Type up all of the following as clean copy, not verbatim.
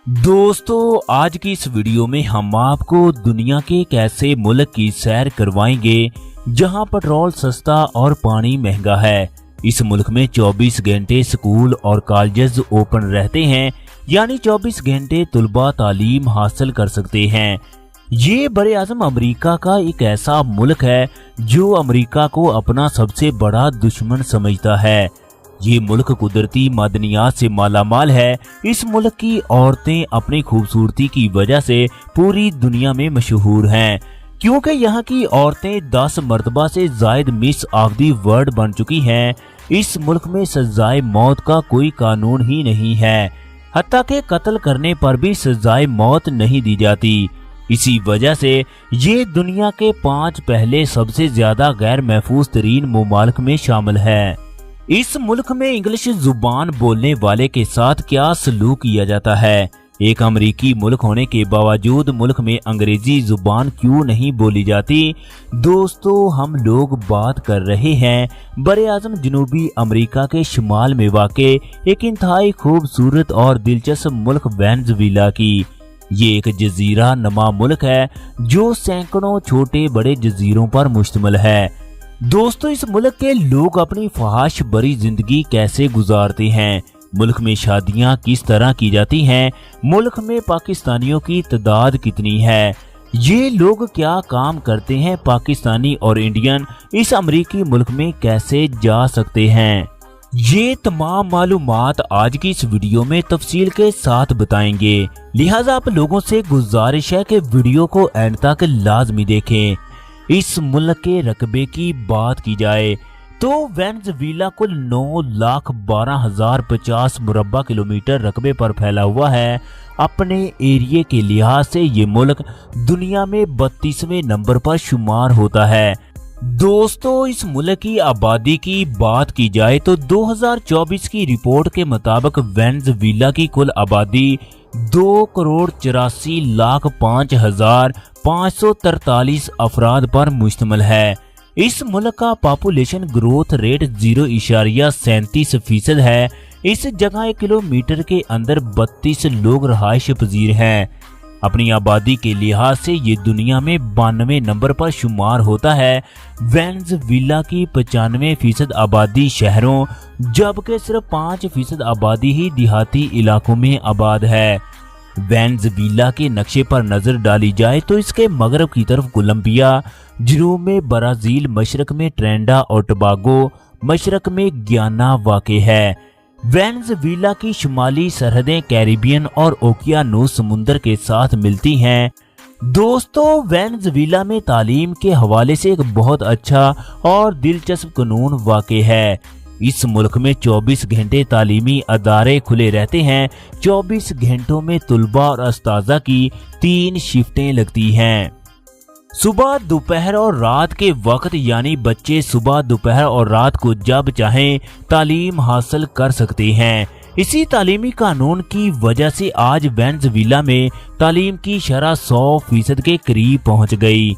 दोस्तों आज की इस वीडियो में हम आपको दुनिया के एक ऐसे मुल्क की सैर करवाएंगे जहां पेट्रोल सस्ता और पानी महंगा है। इस मुल्क में 24 घंटे स्कूल और कॉलेजेस ओपन रहते हैं, यानी 24 घंटे तलबा तालीम हासिल कर सकते हैं। ये बड़े आज़म अमेरिका का एक ऐसा मुल्क है जो अमेरिका को अपना सबसे बड़ा दुश्मन समझता है। ये मुल्क कुदरती मादनियात से मालामाल है। इस मुल्क की औरतें अपनी खूबसूरती की वजह से पूरी दुनिया में मशहूर हैं, क्योंकि यहाँ की औरतें 10 मर्तबा से जायद मिस ऑफ दी वर्ल्ड बन चुकी हैं। इस मुल्क में सजाए मौत का कोई कानून ही नहीं है, हत्ता के कत्ल करने पर भी सजाए मौत नहीं दी जाती। इसी वजह से ये दुनिया के 5 पहले सबसे ज्यादा गैर महफूज तरीन ममालिक में शामिल है। इस मुल्क में इंग्लिश जुबान बोलने वाले के साथ क्या सलूक किया जाता है? एक अमेरिकी मुल्क होने के बावजूद मुल्क में अंग्रेजी जुबान क्यों नहीं बोली जाती? दोस्तों हम लोग बात कर रहे हैं बड़े आज़म जनूबी अमेरिका के शुमाल में वाक़े एक इंतहाई खूबसूरत और दिलचस्प मुल्क वेनेजुएला की। ये एक जजीरा नमा मुल्क है जो सैकड़ों छोटे बड़े जजीरों पर मुश्तमिल है। दोस्तों इस मुल्क के लोग अपनी ख्वाहिश भरी जिंदगी कैसे गुजारते हैं? मुल्क में शादियां किस तरह की जाती हैं? मुल्क में पाकिस्तानियों की तादाद कितनी है? ये लोग क्या काम करते हैं? पाकिस्तानी और इंडियन इस अमेरिकी मुल्क में कैसे जा सकते हैं? ये तमाम मालूमात आज की इस वीडियो में तफसील के साथ बताएंगे, लिहाजा आप लोगों से गुजारिश है कि वीडियो को एंड तक लाजमी देखें। इस मुल्क के रकबे की बात की जाए तो वेनेजुएला कुल 9,12,050 मुरब्बा किलोमीटर रकबे पर फैला हुआ है। अपने एरिए के लिहाज से ये मुल्क दुनिया में 32वें नंबर पर शुमार होता है। दोस्तों इस मुल्क की आबादी की बात की जाए तो 2024 की रिपोर्ट के मुताबिक वेनेजुएला की कुल आबादी 2,84,05,543 अफराद पर मुश्तमिल है। इस मुल्क का पॉपुलेशन ग्रोथ रेट 0.37% है। इस जगह 1 किलोमीटर के अंदर 32 लोग रहायश पजीर हैं। अपनी आबादी के लिहाज से ये दुनिया में 92 नंबर पर शुमार होता है। वेनेजुएला की 95% आबादी शहरों जबकि सिर्फ 5% आबादी ही देहाती इलाकों में आबाद है। वेनेजुएला के नक्शे पर नजर डाली जाए तो इसके मगरब की तरफ कोलंबिया, जनूब में ब्राजील, मशरक में ट्रिनिडाद और टोबैगो, मशरक में गियाना वाक़े है। वेनेजुएला की शुमाली सरहदें कैरिबियन और ओकियानूस समुंदर के साथ मिलती हैं। दोस्तों वेनेजुएला में तालीम के हवाले से एक बहुत अच्छा और दिलचस्प कानून वाक़े है। इस मुल्क में 24 घंटे तालीमी अदारे खुले रहते हैं। 24 घंटों में तलबा और अस्ताज़ा की 3 शिफ्टें लगती हैं, सुबह, दोपहर और रात के वक्त, यानी बच्चे सुबह, दोपहर और रात को जब चाहें तालीम हासिल कर सकते हैं। इसी तालीमी कानून की वजह से आज वेनेजुएला में तालीम की शरह 100% के करीब पहुंच गई।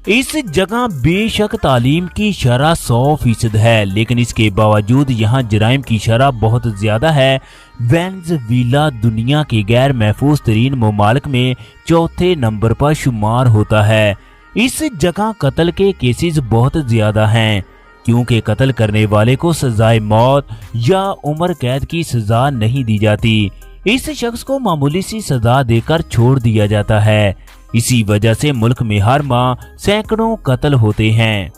इस जगह बेशक तालीम की शरह 100% है, लेकिन इसके बावजूद यहाँ जराइम की शरह बहुत ज्यादा है। वेनेजुएला दुनिया के गैर महफूज तरीन ममालिक में 4थे नंबर पर शुमार होता है। इस जगह कत्ल के केसेस बहुत ज्यादा हैं, क्योंकि कत्ल करने वाले को सजाए मौत या उम्र कैद की सजा नहीं दी जाती। इस शख्स को मामूली सी सजा देकर छोड़ दिया जाता है। इसी वजह से मुल्क में हर माह सैकड़ों कत्ल होते हैं।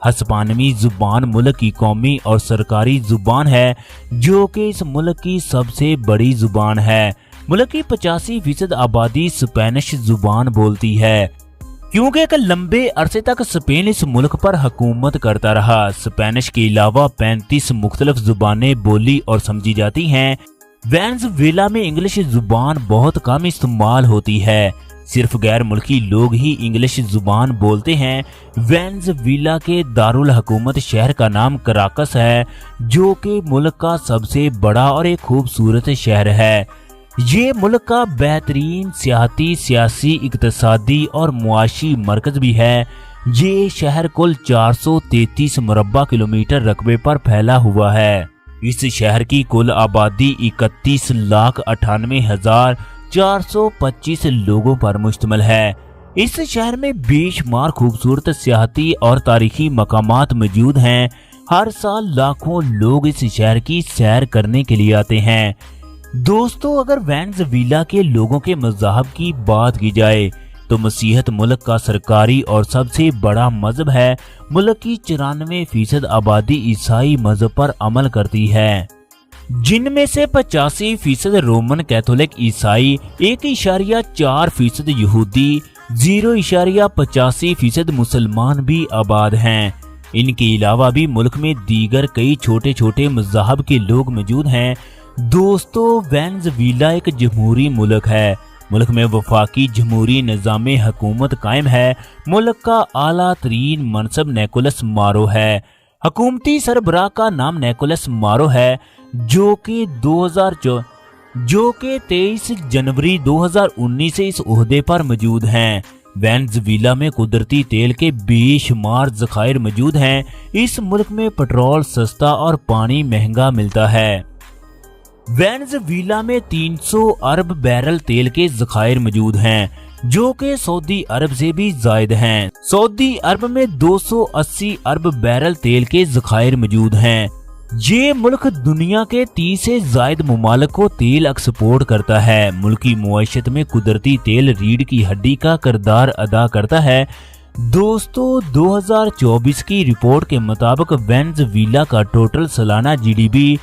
हस्पानवी जुबान मुल्क की कौमी और सरकारी जुबान है, जो कि इस मुल्क की सबसे बड़ी जुबान है। मुल्क की 85% आबादी स्पेनिश जुबान बोलती है, क्योंकि एक लंबे अरसे तक स्पेन इस मुल्क पर हुकूमत करता रहा। स्पेनिश के अलावा 35 मुख्तलिफ जुबानें बोली और समझी जाती हैं। वेनेजुएला में इंग्लिश जुबान बहुत कम इस्तेमाल होती है, सिर्फ गैर मुल्की लोग ही इंग्लिश जुबान बोलते हैं। वेनेजुएला के दारुल हुकूमत शहर का नाम कराकस है, जो कि मुल्क का सबसे बड़ा और एक खूबसूरत शहर है। ये मुल्क का बेहतरीन सियाहती, सियासी, इक्तसादी और मुआशी मरकज भी है। ये शहर कुल 433 मुरब्बा किलोमीटर रकबे पर फैला हुआ है। इस शहर की कुल आबादी 31,98,425 लोगों पर मुश्तमिल है। इस शहर में बेशुमार खूबसूरत सियाहती और तारीखी मकामात मौजूद हैं। हर साल लाखों लोग इस शहर की सैर करने के लिए आते हैं। दोस्तों, अगर वेनेजुएला के लोगों के मज़हब की बात की जाए तो मसीहत मुल्क का सरकारी और सबसे बड़ा मजहब है। मुल्क की 94% आबादी ईसाई मजहब पर अमल करती है, जिनमें से 85% रोमन कैथोलिक ईसाई, 1.4% यहूदी, 0.85% मुसलमान भी आबाद हैं। इनके अलावा भी मुल्क में दीगर कई छोटे छोटे मज़हब के लोग मौजूद हैं। दोस्तों, वेनेजुएला एक जमहूरी मुल्क है। मुल्क में वफाकी जमहूरी निज़ाम हुकूमत कायम है। मुल्क का आला तरीन मनसब निकोलस मारो है। हुकूमती सरबराह का नाम निकोलस मारो है, जो कि 23 जनवरी 2019 से इस ओहदे पर मौजूद हैं। वेनेजुएला में कुदरती तेल के बेशुमार ज़खायर मौजूद हैं। इस मुल्क में पेट्रोल सस्ता और पानी महंगा मिलता है। वेनेजुएला में 300 अरब बैरल तेल के ज़खायर मौजूद हैं, जो कि सऊदी अरब से भी ज़ायद हैं। सऊदी अरब में 280 अरब बैरल तेल के ज़खायर मौजूद हैं। ये मुल्क दुनिया के 30 से ज़ायद ममालिक को तेल एक्सपोर्ट करता है। मुल्क की मुआशत में कुदरती तेल रीढ़ की हड्डी का किरदार अदा करता है। दोस्तों, 2024 की रिपोर्ट के मुताबिक वेनेजुएला का टोटल सालाना जीडीपी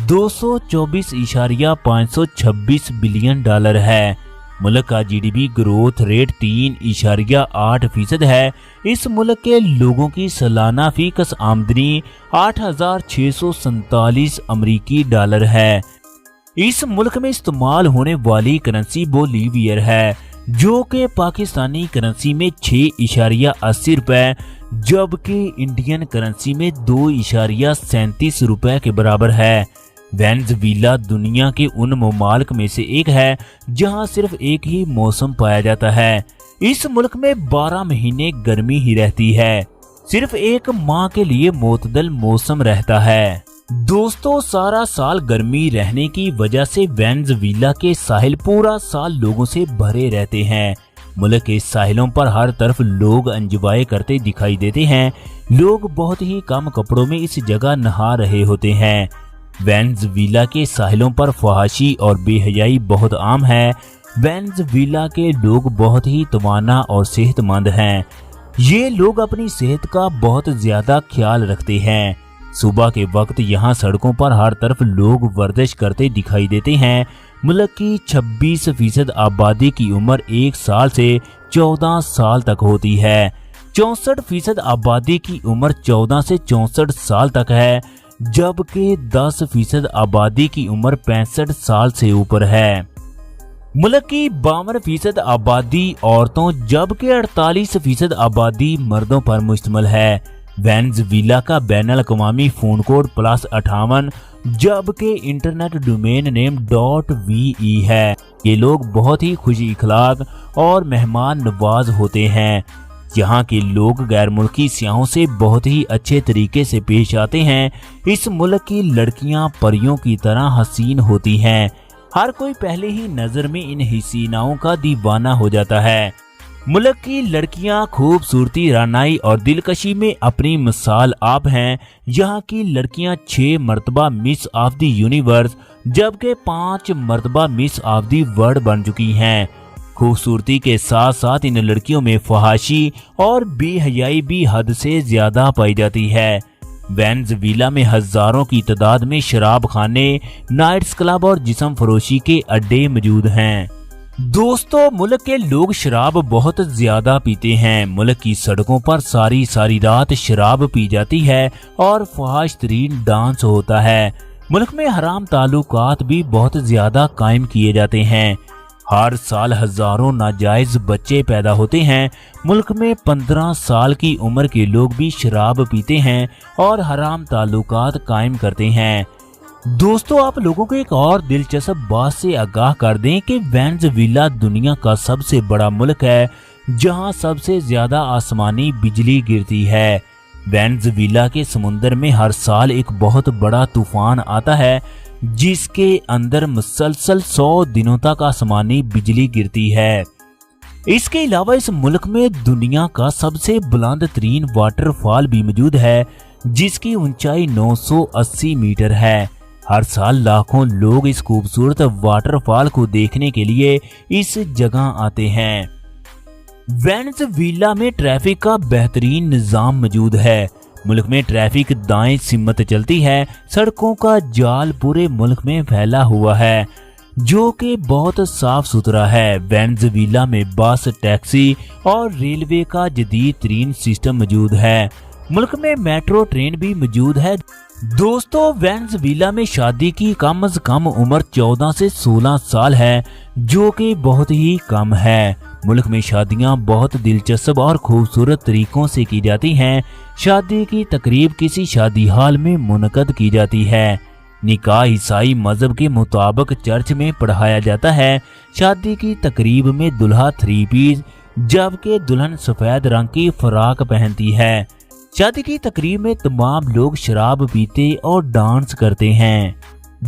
224.526 बिलियन डॉलर है। मुल्क का जीडीपी ग्रोथ रेट 3.8% है। इस मुल्क के लोगों की सालाना फीकस आमदनी 8,647 अमरीकी डॉलर है। इस मुल्क में इस्तेमाल होने वाली करेंसी बोलीवियर है, जो कि पाकिस्तानी करेंसी में 6.80 रुपए, जबकि इंडियन करेंसी में 2.37 रुपए के बराबर है। वेनेजुएला दुनिया के उन ममालिक में से एक है जहां सिर्फ एक ही मौसम पाया जाता है। इस मुल्क में 12 महीने गर्मी ही रहती है। सिर्फ एक माह के लिए मोतदल मौसम रहता है। दोस्तों, सारा साल गर्मी रहने की वजह से वेनेजुएला के साहिल पूरा साल लोगों से भरे रहते हैं। मुल्क के साहिलों पर हर तरफ लोग एंजॉय करते दिखाई देते हैं। लोग बहुत ही कम कपड़ों में इस जगह नहा रहे होते हैं। वेनेजुएला के साहिलों पर फहाशी और बेहयाई बहुत आम है। वेनेजुएला के लोग बहुत ही तवाना और सेहतमंद हैं। ये लोग अपनी सेहत का बहुत ज्यादा ख्याल रखते हैं। सुबह के वक्त यहाँ सड़कों पर हर तरफ लोग वर्जिश करते दिखाई देते हैं। मुल्क की 26% आबादी की उम्र 1 साल से 14 साल तक होती है। 64% आबादी की उम्र 14 से 64 साल तक है, जबकि 10% आबादी की उम्र 65 साल से ऊपर है। मुल्क की 52% आबादी औरतों जबकि 48% आबादी मर्दों पर मुश्तमिल है। वेनेजुएला का बैनुल अक़वामी फ़ोन कोड +58 जबकि इंटरनेट डोमेन नेम .ve है। ये लोग बहुत ही खुश इखलाक और मेहमान नवाज होते हैं। यहाँ के लोग गैर मुल्की सियाहों से बहुत ही अच्छे तरीके से पेश आते हैं। इस मुल्क की लड़कियाँ परियों की तरह हसीन होती हैं। हर कोई पहले ही नजर में इन हसीनाओं का दीवाना हो जाता है। मुल्क की लड़कियां खूबसूरती, रानाई और दिलकशी में अपनी मिसाल आप हैं। यहाँ की लड़कियां 6 मरतबा मिस ऑफ द यूनिवर्स जबकि 5 मरतबा मिस ऑफ द वर्ल्ड बन चुकी हैं। खूबसूरती के साथ साथ इन लड़कियों में फहाशी और बेहयाई भी हद से ज्यादा पाई जाती है। वेनेजुएला में हजारों की तादाद में शराब खाने, नाइट्स क्लब और जिस्म फरोशी के अड्डे मौजूद हैं। दोस्तों, मुल्क के लोग शराब बहुत ज्यादा पीते हैं। मुल्क की सड़कों पर सारी सारी रात शराब पी जाती है और फहाश तरीन डांस होता है। मुल्क में हराम ताल्लुकात भी बहुत ज्यादा कायम किए जाते हैं। हर साल हजारों नाजायज बच्चे पैदा होते हैं। मुल्क में 15 साल की उम्र के लोग भी शराब पीते हैं और हराम ताल्लुकात कायम करते हैं। दोस्तों, आप लोगों को एक और दिलचस्प बात से आगाह कर दें कि वेनेजुएला दुनिया का सबसे बड़ा मुल्क है जहां सबसे ज्यादा आसमानी बिजली गिरती है। वेनेजुएला के समुद्र में हर साल एक बहुत बड़ा तूफान आता है जिसके अंदर मुसलसल 100 दिनों तक आसमानी बिजली गिरती है। इसके अलावा इस मुल्क में दुनिया का सबसे बुलंद तरीन वाटरफॉल भी मौजूद है जिसकी ऊंचाई 980 मीटर है। हर साल लाखों लोग इस खूबसूरत वाटरफॉल को देखने के लिए इस जगह आते हैं। वेनेजुएला में ट्रैफिक का बेहतरीन निजाम मौजूद है। मुल्क में ट्रैफिक दाएं सिमत चलती है। सड़कों का जाल पूरे मुल्क में फैला हुआ है जो कि बहुत साफ सुथरा है। वेनेजुएला में बस, टैक्सी और रेलवे का जदीद तरीन सिस्टम मौजूद है। मुल्क में मेट्रो ट्रेन भी मौजूद है। दोस्तों, वेनेजुएला में शादी की कम से कम उम्र 14 से 16 साल है जो कि बहुत ही कम है। मुल्क में शादियां बहुत दिलचस्प और खूबसूरत तरीकों से की जाती हैं। शादी की तकरीब किसी शादी हाल में मुनक़द की जाती है। निकाह ईसाई मजहब के मुताबिक चर्च में पढ़ाया जाता है। शादी की तकरीब में दूल्हा 3 पीस जबकि दुल्हन सफेद रंग की फराक पहनती है। शादी की तकरीब में तमाम लोग शराब पीते और डांस करते हैं।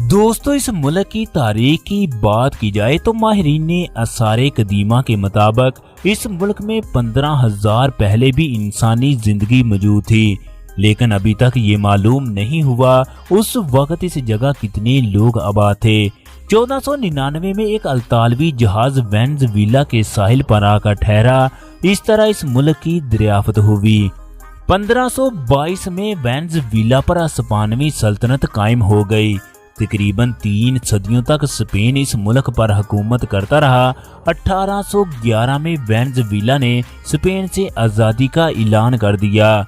दोस्तों, इस मुल्क की तारीख की बात की जाए तो माहिरीन आसारे कदीमा के मुताबिक इस मुल्क में 15,000 पहले भी इंसानी जिंदगी मौजूद थी, लेकिन अभी तक ये मालूम नहीं हुआ उस वक्त इस जगह कितने लोग आबाद थे। 1499 में एक अतालवी जहाज वेनेजुएला के साहिल पर आकर ठहरा। इस तरह इस मुल्क की दरियाफ्त हुई। 1522 में वेनेजुएला पर स्पेनी सल्तनत कायम हो गई। तकरीबन 3 सदियों तक स्पेन इस मुल्क पर हुकूमत करता रहा। 1811 में वेनेजुएला ने स्पेन से आज़ादी का ऐलान कर दिया।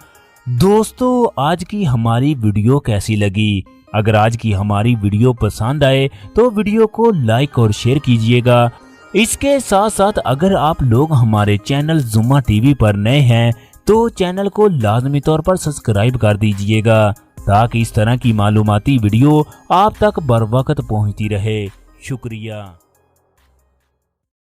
दोस्तों, आज की हमारी वीडियो कैसी लगी? अगर आज की हमारी वीडियो पसंद आए तो वीडियो को लाइक और शेयर कीजिएगा। इसके साथ साथ अगर आप लोग हमारे चैनल जुम्मा टीवी पर नए हैं तो चैनल को लाजमी तौर पर सब्सक्राइब कर दीजिएगा ताकि इस तरह की मालूमाती वीडियो आप तक बर वक्त पहुंचती रहे। शुक्रिया।